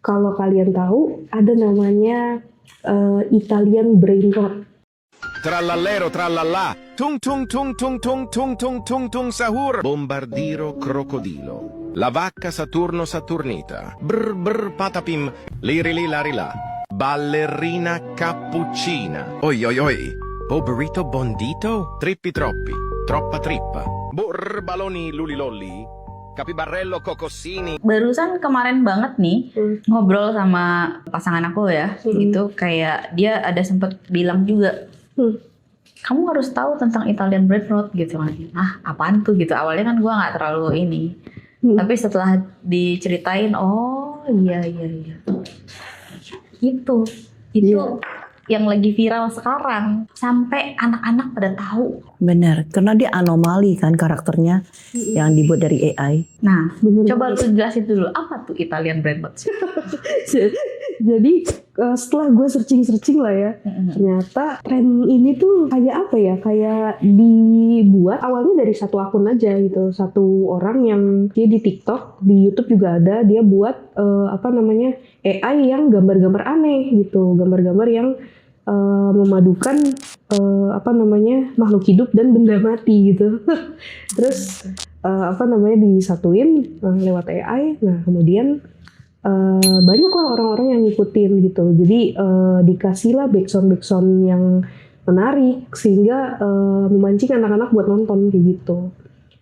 Kalau kalian tahu, ada namanya Italian brain rot. Trallallero trallallà, tung tung tung tung tung tung tung tung tung sahur, bombardiro crocodilo, la vacca Saturno Saturnita, brr brr patapim, lirili larila, ballerina cappuccina, oi oi oi, poverito bondito, trippi troppi, troppa trippa, burr baloni lulilolli, capibarello cocossini. Barusan kemarin banget nih ngobrol sama pasangan aku ya, itu kayak dia ada sempet bilang juga, kamu harus tahu tentang Italian brain rot gitu kan. Ah, apaan tuh gitu. Awalnya kan gue nggak terlalu ini. Tapi setelah diceritain, oh iya. Itu yang lagi viral sekarang. Sampai anak-anak pada tahu. Bener, karena dia anomali kan karakternya yang dibuat dari AI. Nah, Bener. coba lu jelasin dulu apa tuh Italian brain rot? Jadi setelah gue searching lah ya, ternyata tren ini tuh kayak apa ya? Kayak dibuat awalnya dari satu akun aja gitu, satu orang yang dia di TikTok, di YouTube juga ada, dia buat AI yang gambar-gambar aneh gitu, gambar-gambar yang memadukan makhluk hidup dan benda mati gitu. Terus disatuin lewat AI. Nah kemudian banyaklah orang-orang yang ngikutin gitu. Jadi dikasihlah backsound yang menarik sehingga memancing anak-anak buat nonton kayak gitu.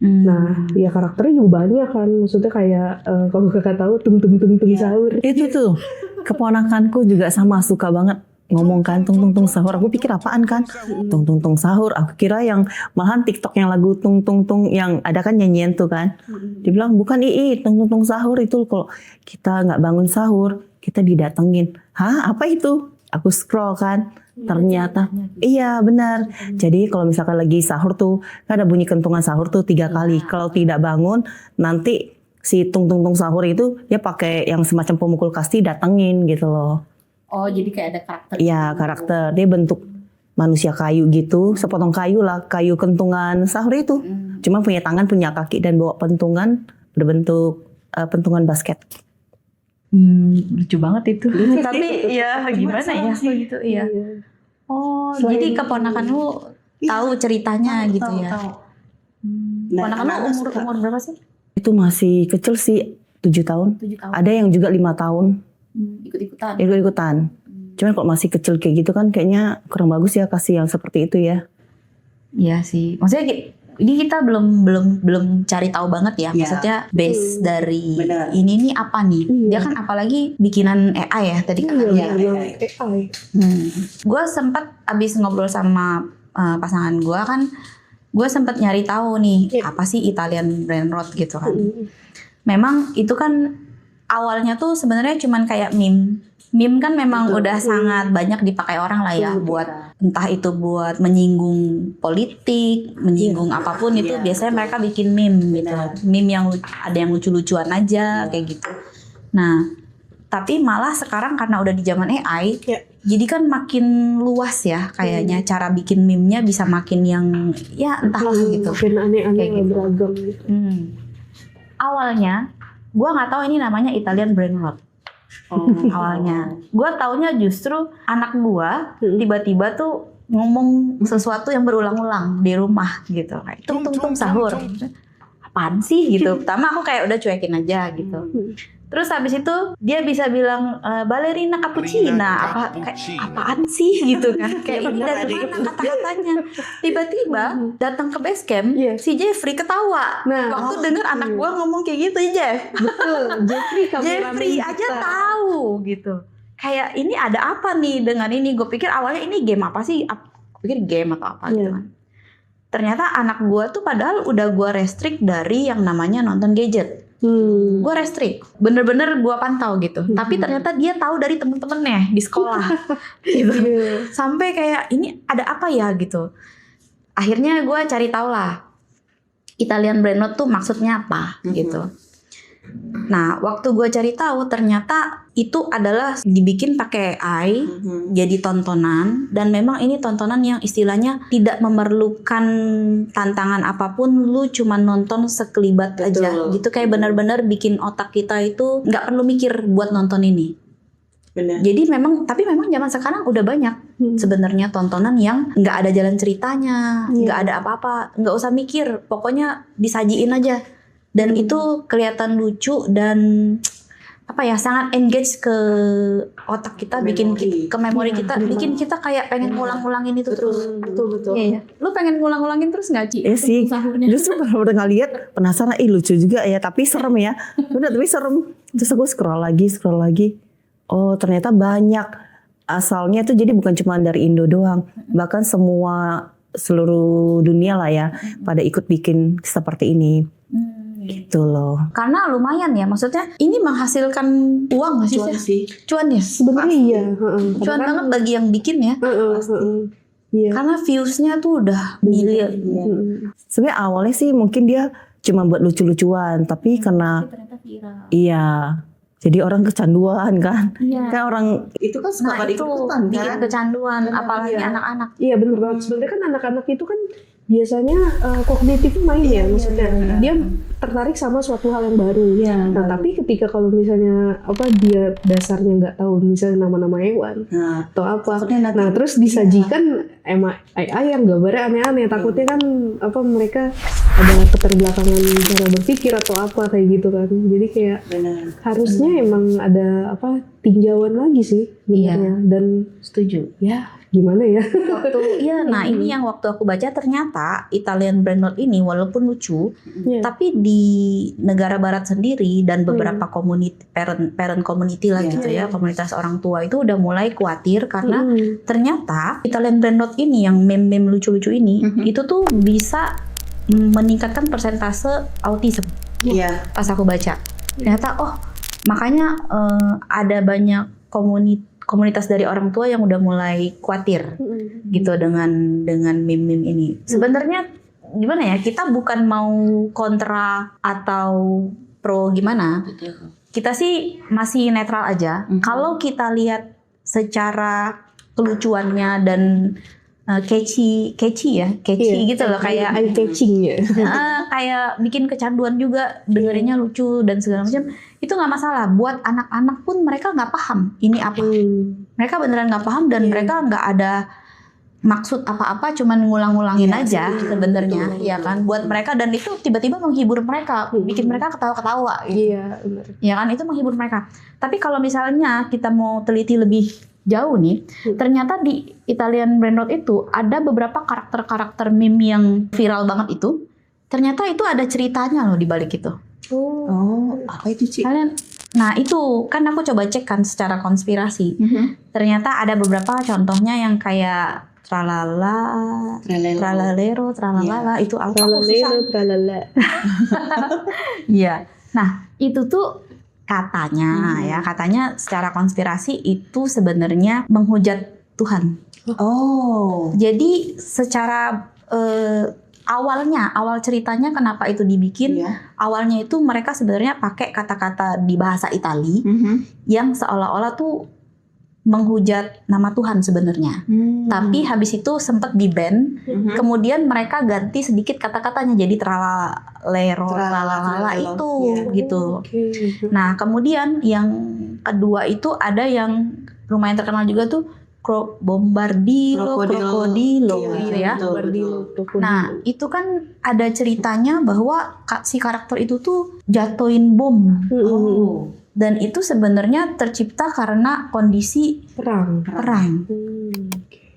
Nah, ya karakternya juga banyak kan. Maksudnya kayak kalau kakak tahu tung sahur. Itu tuh, keponakanku juga sama suka banget ngomong kan tung sahur. Aku pikir apaan kan? Tung sahur. Aku kira yang malahan TikTok yang lagu tung yang ada kan nyanyian tuh kan. Dibilang bukan tung sahur itu kalau kita nggak bangun sahur kita didatengin. Hah, apa itu? Aku scroll kan. Ternyata iya benar. Jadi kalau misalkan lagi sahur tuh kan ada bunyi kentungan sahur tuh 3 kali. Kalau tidak bangun nanti si tung sahur itu dia pakai yang semacam pemukul kasti datengin gitu loh. Oh, jadi kayak ada karakter. Iya, karakter. Dia bentuk manusia kayu gitu, sepotong kayu lah, kayu kentungan sahur itu. Cuma punya tangan, punya kaki dan bawa pentungan berbentuk pentungan basket. Lucu banget itu. Tapi ya gimana ya gitu iya. Oh, jadi keponakanmu tahu ceritanya gitu ya. Keponakanmu umur berapa sih? Itu masih kecil sih, 7 tahun. 7 tahun. Ada yang juga 5 tahun. Ikut-ikutan. Cuman kalau masih kecil kayak gitu kan kayaknya kurang bagus ya kasih yang seperti itu ya. Iya sih. Maksudnya ini kita belum cari tahu banget ya. Maksudnya base dari ini nih apa nih? Dia kan apalagi bikinan AI ya tadi kan. AI. Gue sempat abis ngobrol sama pasangan gue kan, gue sempat nyari tahu nih apa sih Italian brain rot gitu kan. Memang itu kan awalnya tuh sebenarnya cuman kayak meme. Meme kan memang udah sangat banyak dipakai orang lah ya buat entah itu buat menyinggung politik, menyinggung apapun itu biasanya mereka bikin meme gitu. Meme yang ada yang lucu-lucuan aja kayak gitu. Nah, tapi malah sekarang karena udah di zaman AI, jadi kan makin luas ya kayaknya cara bikin meme-nya bisa makin yang ya entahlah gitu. Makin aneh-aneh Kayak gitu. beragam gitu. Awalnya gue nggak tahu ini namanya Italian brain rot. Awalnya gue taunya justru anak gue tiba-tiba tuh ngomong sesuatu yang berulang-ulang di rumah gitu kayak tung sahur. Apaan sih gitu. Pertama aku kayak udah cuekin aja gitu. Terus habis itu dia bisa bilang ballerina cappuccina, apaan sih gitu kan? Kayak ini dari mana kata-katanya? Tiba-tiba datang ke base camp, si Jeffrey ketawa. Waktu dengar anak gua ngomong kayak gitu, Jeff. Betul, Jeffrey aja tahu gitu. Kayak ini ada apa nih dengan ini? Gue pikir awalnya ini game apa sih? Gue pikir game atau apa gitu kan. Ternyata anak gua tuh padahal udah gua restrict dari yang namanya nonton gadget. Gue restrict, bener-bener gue pantau gitu. Tapi ternyata dia tahu dari temen-temennya di sekolah, gitu. Sampai kayak ini ada apa ya gitu. Akhirnya gue cari tahu lah, Italian brain rot tuh maksudnya apa gitu. Nah, waktu gue cari tahu ternyata itu adalah dibikin pakai AI, jadi tontonan, dan memang ini tontonan yang istilahnya tidak memerlukan tantangan apapun, lu cuma nonton sekelibat aja, gitu kayak benar-benar bikin otak kita itu nggak perlu mikir buat nonton ini. Benar. Jadi tapi memang zaman sekarang udah banyak sebenarnya tontonan yang nggak ada jalan ceritanya, nggak ada apa-apa, nggak usah mikir, pokoknya disajiin aja. Dan itu kelihatan lucu dan apa ya, sangat engage ke otak kita, bikin ke memori kita, bikin kita kayak pengen ngulang-ngulangin itu terus. Betul. Iya. Lu pengen ngulang-ngulangin terus nggak, Ci? Sih, justru baru udah ngeliat penasaran, lucu juga ya, tapi serem ya. Udah, tapi serem. Terus aku scroll lagi. Oh, ternyata banyak. Asalnya tuh jadi bukan cuma dari Indo doang, bahkan seluruh dunia lah ya, pada ikut bikin seperti ini. Gitu loh. Karena lumayan ya, maksudnya ini menghasilkan uang nggak sih? Cuan ya? Sebenarnya iya. Cuan banget bagi yang bikin ya. Iya. Karena viewsnya tuh udah miliar. Sebenarnya awalnya sih mungkin dia cuma buat lucu-lucuan, tapi karena Ternyata viral. iya, jadi orang kecanduan kan. Iya. Kan orang itu kan suka pada itu ikutan bikin kan. kecanduan, apalagi Iya. anak-anak. Iya benar banget. Sebenarnya kan anak-anak itu kan biasanya kognitif main ya, maksudnya dia tertarik sama suatu hal yang baru. Nah tapi ketika kalau misalnya dia dasarnya nggak tahu misalnya nama-nama hewan atau apa, nah terus disajikan AI yang gambarnya aneh-aneh, takutnya kan mereka ada keterbelakangan cara berpikir atau apa kayak gitu kan. Jadi kayak harusnya emang ada tinjauan lagi sih sebenarnya. Dan Setuju. ya gimana ya? Nah ini yang waktu aku baca ternyata Italian Brain Rot ini walaupun lucu, tapi di negara barat sendiri dan beberapa community parent community lah gitu ya, komunitas orang tua itu udah mulai khawatir karena ternyata Italian Brain Rot ini yang meme-meme lucu-lucu ini itu tuh bisa meningkatkan persentase autism. Pas aku baca ternyata makanya ada banyak komunitas dari orang tua yang udah mulai khawatir gitu dengan meme-meme ini. Sebenarnya gimana ya, kita bukan mau kontra atau pro gimana. Kita sih masih netral aja. Kalau kita lihat secara kelucuannya dan catchy gitu loh, kayak eye catching ya. kayak bikin kecanduan juga, dengerinnya lucu dan segala macam, itu nggak masalah. Buat anak-anak pun mereka nggak paham ini apa, mereka beneran nggak paham dan mereka nggak ada maksud apa-apa, cuman ngulang-ngulangin aja sebenarnya, ya kan, buat mereka. Dan itu tiba-tiba menghibur mereka, bikin mereka ketawa-ketawa gitu. Iya benar. Ya kan, itu menghibur mereka. Tapi kalau misalnya kita mau teliti lebih jauh nih, ternyata di Italian Brain Rot itu ada beberapa karakter-karakter meme yang viral banget itu. Ternyata itu ada ceritanya loh di balik itu. Apa itu, Ci? Nah itu kan aku coba cek kan secara konspirasi. Ternyata ada beberapa contohnya yang kayak tralalero, tralalala, itu aku susah. Tralala. Iya. Nah itu tuh katanya secara konspirasi itu sebenarnya menghujat Tuhan. Jadi secara awal ceritanya kenapa itu dibikin? Awalnya itu mereka sebenarnya pakai kata-kata di bahasa Itali yang seolah-olah tuh menghujat nama Tuhan sebenarnya. Tapi habis itu sempat di-ban. Kemudian mereka ganti sedikit kata-katanya jadi tralalero, tralalala itu gitu. Nah, kemudian yang kedua itu ada yang lumayan terkenal juga tuh Bombardilo, Krokodilo gitu ya. Nah, itu kan ada ceritanya bahwa si karakter itu tuh jatuhin bom. Dan itu sebenarnya tercipta karena kondisi perang.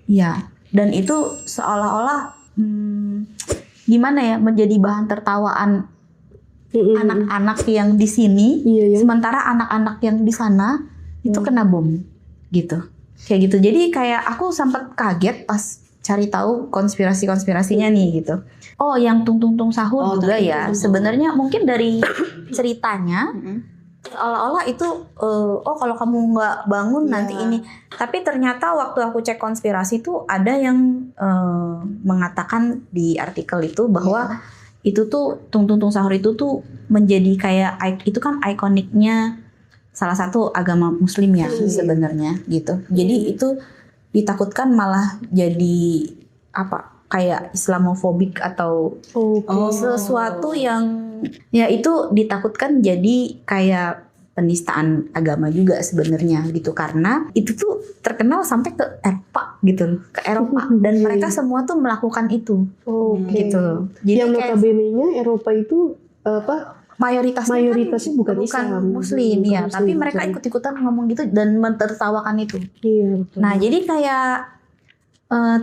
Ya, dan itu seolah-olah gimana ya, menjadi bahan tertawaan anak-anak yang di sini, sementara anak-anak yang di sana itu kena bom gitu. Kayak gitu. Jadi kayak aku sempat kaget pas cari tahu konspirasinya nih gitu. Oh, yang tung sahur juga ya. Sebenarnya mungkin dari ceritanya seolah-olah itu kalau kamu nggak bangun nanti ini. Tapi ternyata waktu aku cek konspirasi tuh ada yang mengatakan di artikel itu bahwa itu tuh tung tung tung sahur itu tuh menjadi kayak itu kan ikoniknya salah satu agama Muslim ya sebenarnya gitu. Jadi itu ditakutkan malah jadi apa kayak Islamofobik atau sesuatu yang ya itu ditakutkan jadi kayak penistaan agama juga sebenarnya gitu, karena itu tuh terkenal sampai ke Eropa gitu, ke Eropa dan mereka semua tuh melakukan itu gitu. Jadi yang kayak notabene-nya Eropa itu apa? mayoritasnya Mayoritasnya bukan Islam, Muslim bukan ya, Muslim, tapi mereka bukan. ikut-ikutan ngomong gitu dan mentertawakan itu. Iya, betul. Nah, jadi kayak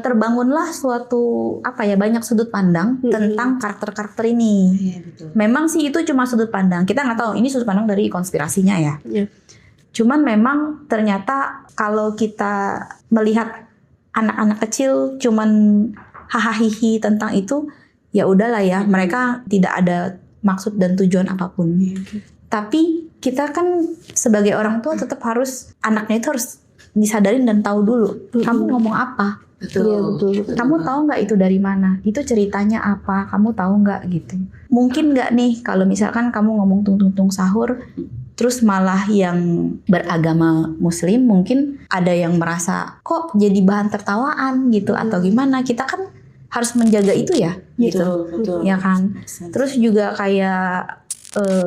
terbangunlah suatu apa ya, banyak sudut pandang tentang karakter-karakter ini. Iya, betul. Memang sih itu cuma sudut pandang. Kita nggak tahu ini sudut pandang dari konspirasinya ya. Iya. Cuman memang ternyata kalau kita melihat anak-anak kecil cuman hahaha tentang itu, ya udahlah ya, mereka tidak ada maksud dan tujuan apapun. Tapi kita kan sebagai orang tua tetap harus, anaknya itu harus disadarin dan tahu dulu kamu ngomong apa. Iya, betul. Kamu tahu nggak itu dari mana? Itu ceritanya apa? Kamu tahu nggak gitu? Mungkin nggak nih kalau misalkan kamu ngomong tung tung tung sahur, terus malah yang beragama Muslim mungkin ada yang merasa kok jadi bahan tertawaan gitu atau gimana? Kita kan harus menjaga itu ya, gitu, Betul. ya kan? Terus juga kayak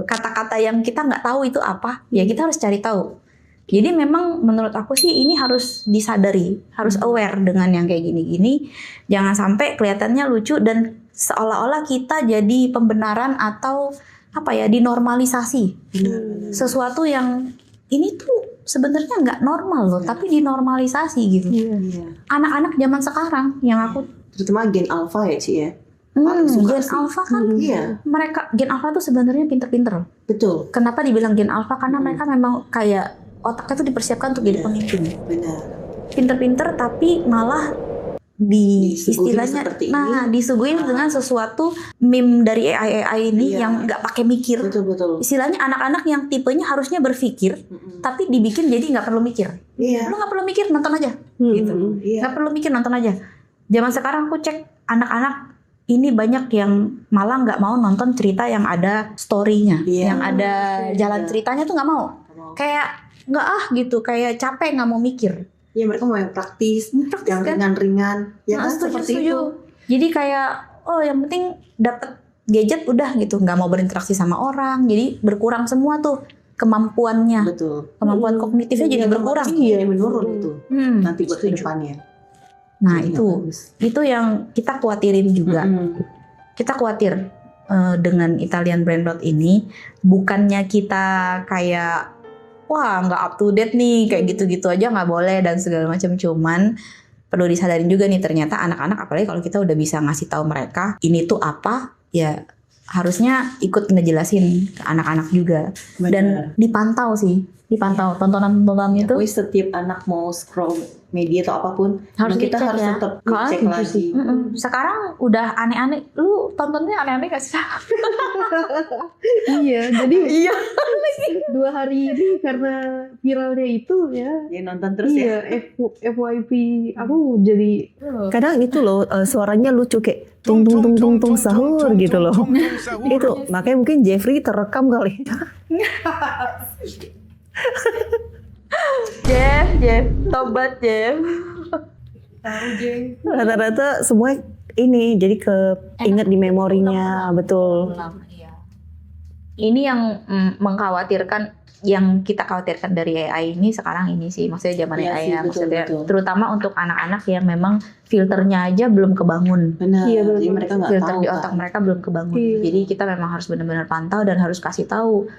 kata-kata yang kita nggak tahu itu apa, ya kita harus cari tahu. Jadi memang menurut aku sih ini harus disadari, harus aware dengan yang kayak gini-gini. Jangan sampai kelihatannya lucu dan seolah-olah kita jadi pembenaran atau apa ya, dinormalisasi. Sesuatu yang ini tuh sebenarnya nggak normal loh, tapi dinormalisasi gitu. Iya. Anak-anak zaman sekarang yang aku Terutama gen alpha ya, Ci ya. Gen alpha kan, Iya, mereka gen alpha tuh sebenarnya pinter-pinter. betul. Kenapa dibilang gen alpha? Karena mereka memang kayak otaknya tuh dipersiapkan untuk jadi pemimpin. Benar. Pinter-pinter tapi malah Disuguhin istilahnya, seperti nah ini. disuguhin dengan sesuatu meme dari AI ini Iya. yang nggak pakai mikir. Betul. Istilahnya anak-anak yang tipenya harusnya berpikir, tapi dibikin jadi nggak perlu mikir. Iya. Lu nggak perlu mikir, nonton aja. Gitu. Iya. Nggak perlu mikir, nonton aja. Zaman sekarang aku cek anak-anak ini banyak yang malah nggak mau nonton cerita yang ada story-nya, Iya. yang ada jalan Iya. ceritanya tuh nggak mau. Kayak nggak gitu, kayak capek nggak mau mikir. Iya, mereka mau yang praktis, Praktis yang kan? ringan-ringan. Ya Nah, kan setuju. seperti itu. Jadi kayak yang penting dapat gadget udah gitu, nggak mau berinteraksi sama orang, jadi berkurang semua tuh kemampuannya, Betul. kemampuan kognitifnya jadi berkurang. Iya, menurun itu. Nanti buat setuju. kedepannya. Nah Jadi itu bagus. yang kita khawatirin juga. Kita khawatir dengan Italian Brain Rot ini, bukannya kita kayak wah nggak up to date nih, kayak gitu-gitu aja nggak boleh dan segala macam. Cuman perlu disadarin juga nih, ternyata anak-anak, apalagi kalau kita udah bisa ngasih tahu mereka ini tuh apa, ya harusnya ikut ngejelasin ke anak-anak juga. Dan dipantau tontonan-tontonan itu Pokoknya setiap anak mau scroll media atau apapun, harus kita dicek harus ya. tetap Kalau cek lagi. Sekarang udah aneh-aneh. Lu tontonnya aneh-aneh gak sih? Iya, jadi 2 hari ini karena viralnya itu ya. Ya nonton terus Iya, FYP aku jadi Kadang itu loh suaranya lucu kayak tung tung tung tung tung sahur gitu loh. Itu makanya mungkin Jeffrey terekam kali. Jeff, tobat Jeff. Rata-rata semua ini jadi ingat di memorinya, betul. Iya. Ini yang mengkhawatirkan, yang kita khawatirkan dari AI ini sekarang ini sih, maksudnya zaman Iya AI sih, ya, betul, maksudnya betul. terutama untuk anak-anak yang memang filternya aja belum kebangun. Benar. Iya, benar. Jadi mereka nggak Filter tahu di otak kan. mereka belum kebangun. Iya. Jadi kita memang harus benar-benar pantau dan harus kasih tahu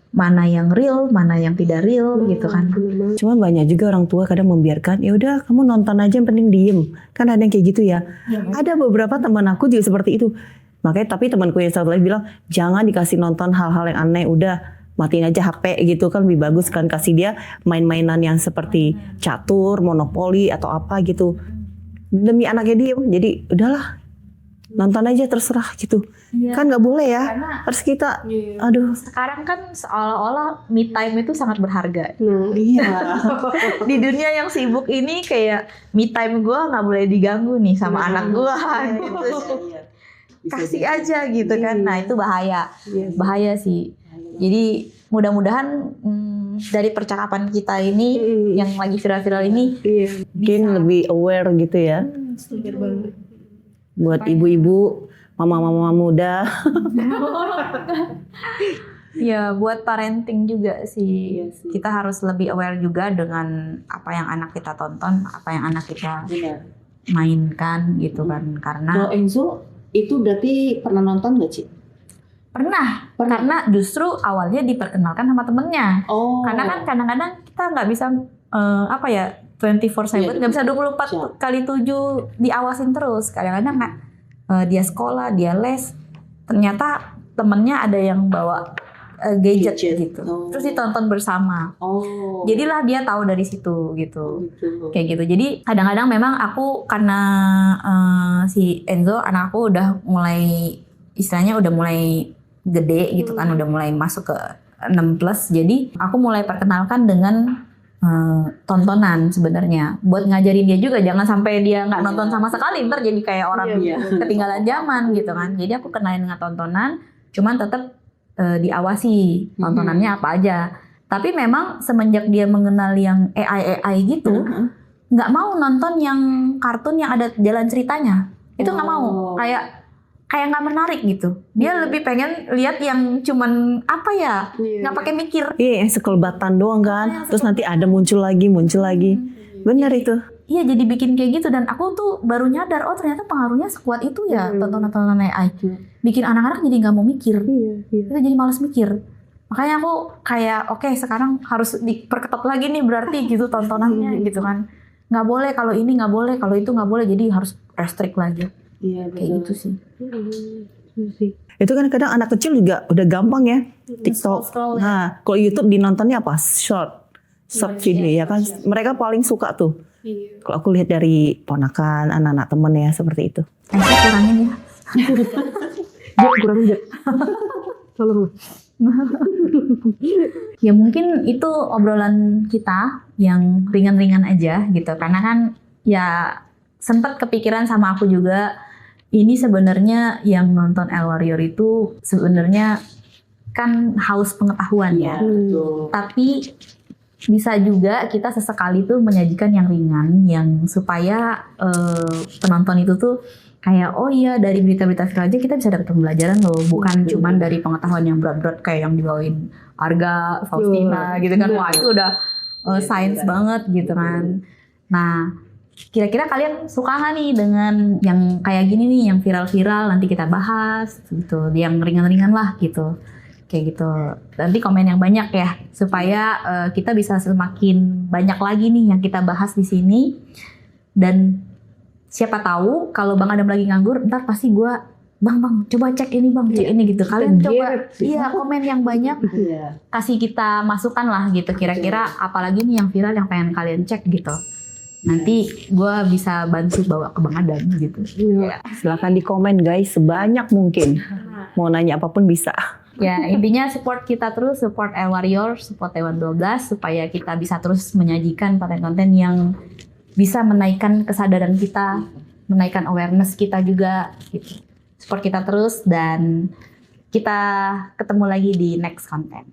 mana yang real, mana yang tidak real gitu kan. bener banget. Cuma banyak juga orang tua kadang membiarkan, ya udah kamu nonton aja yang penting diem. Kan ada yang kayak gitu ya. Ada beberapa teman aku juga seperti itu. Makanya tapi temanku yang satu lagi bilang, jangan dikasih nonton hal-hal yang aneh, udah matiin aja HP gitu kan lebih bagus kan, kasih dia main-mainan yang seperti catur, monopoli atau apa gitu. Demi anaknya diem. Jadi udahlah nonton aja terserah gitu. Iya. Kan nggak boleh ya. Karena Harus kita aduh. sekarang kan seolah-olah me time itu sangat berharga. Nah, Iya. Di dunia yang sibuk ini kayak me time gue nggak boleh diganggu nih sama anak gue. Gitu. Iya. kasih aja gitu kan. Nah itu bahaya, Iya. bahaya sih. Jadi mudah-mudahan dari percakapan kita ini yang lagi viral-viral ini Iya. Mungkin lebih aware gitu ya. Bener banget. Buat ibu-ibu, mama-mama muda. ya buat parenting juga sih. Iya sih. Kita harus lebih aware juga dengan apa yang anak kita tonton, apa yang anak kita mainkan gitu kan. Kalau Karena Enzo itu berarti pernah nonton nggak, Ci? pernah, karena justru awalnya diperkenalkan sama temennya. Oh. Karena kan kadang-kadang kita nggak bisa 24/7, Iya, nggak bisa 24 siap. kali 7 diawasin terus. Kadang-kadang nggak, dia sekolah, dia les, ternyata temennya ada yang bawa gadget gitu. Oh. Terus ditonton bersama. Oh. Jadilah dia tahu dari situ gitu. Gitu. Kayak gitu. Jadi kadang-kadang memang aku karena si Enzo anak aku udah mulai istilahnya udah mulai gede gitu kan, udah mulai masuk ke 6+. Jadi aku mulai perkenalkan dengan tontonan sebenarnya buat ngajarin dia juga, jangan sampai dia nggak nonton sama sekali ntar jadi kayak orang Iya. ketinggalan zaman gitu kan. Jadi aku kenalin dengan tontonan, cuman tetap diawasi tontonannya apa aja. Tapi memang semenjak dia mengenal yang AI gitu, nggak mau nonton yang kartun yang ada jalan ceritanya. Itu nggak mau, kayak nggak menarik gitu. Dia lebih pengen lihat yang cuman apa ya, nggak pakai mikir. Iya, yang sekelebatan doang kan. yang Terus nanti ada muncul lagi. Bener itu. Iya, jadi bikin kayak gitu, dan aku tuh baru nyadar, oh ternyata pengaruhnya sekuat itu ya tontonan-tontonan AI. Bikin anak-anak jadi nggak mau mikir. Iya. Kita jadi malas mikir. Makanya aku kayak oke, sekarang harus diperketat lagi nih berarti gitu tontonannya gitu kan. Nggak boleh kalau ini, nggak boleh kalau itu, nggak boleh, jadi harus restrict lagi. Iya, Kayak gitu sih. Iya sih. Itu kan kadang anak kecil juga udah gampang ya. TikTok. Scroll-scroll ya. Nah, kalau YouTube dinontonnya apa? Short video ya kan. Mereka paling suka tuh. Iya. Kalau aku lihat dari ponakan, anak-anak temen ya seperti itu. Kurangin ya. Kurang aja. Tolong. Ya mungkin itu obrolan kita yang ringan-ringan aja gitu. Karena kan ya sempat kepikiran sama aku juga, ini sebenarnya yang nonton El Warrior itu sebenarnya kan haus pengetahuan ya. Betul. Tapi bisa juga kita sesekali tuh menyajikan yang ringan, yang supaya penonton itu tuh kayak oh iya dari berita-berita viral aja kita bisa dapat pembelajaran loh, bukan cuman dari pengetahuan yang berat-berat kayak yang dibawain Arga, Faustina gitu kan. Wah itu udah sains banget gitu kan. Nah kira-kira kalian suka nggak nih dengan yang kayak gini nih, yang viral-viral, nanti kita bahas gitu, yang ringan-ringan lah gitu. Kayak gitu. Nanti komen yang banyak ya, supaya kita bisa semakin banyak lagi nih yang kita bahas di sini. Dan siapa tahu kalau Bang Adam lagi nganggur, ntar pasti gue, Bang coba cek ini Bang, cek ini gitu. Kalian coba, iya komen yang banyak, Iya. kasih kita masukan lah gitu. Kira-kira apalagi nih yang viral yang pengen kalian cek gitu. Nanti gue bisa bantu bawa ke Bang Adam gitu. Iya. Silahkan di komen guys, sebanyak mungkin. Mau nanya apapun bisa. Ya intinya support kita terus, support El Warrior, support Taiwan 12 supaya kita bisa terus menyajikan konten-konten yang bisa menaikkan kesadaran kita, menaikkan awareness kita juga gitu. Support kita terus dan kita ketemu lagi di next content.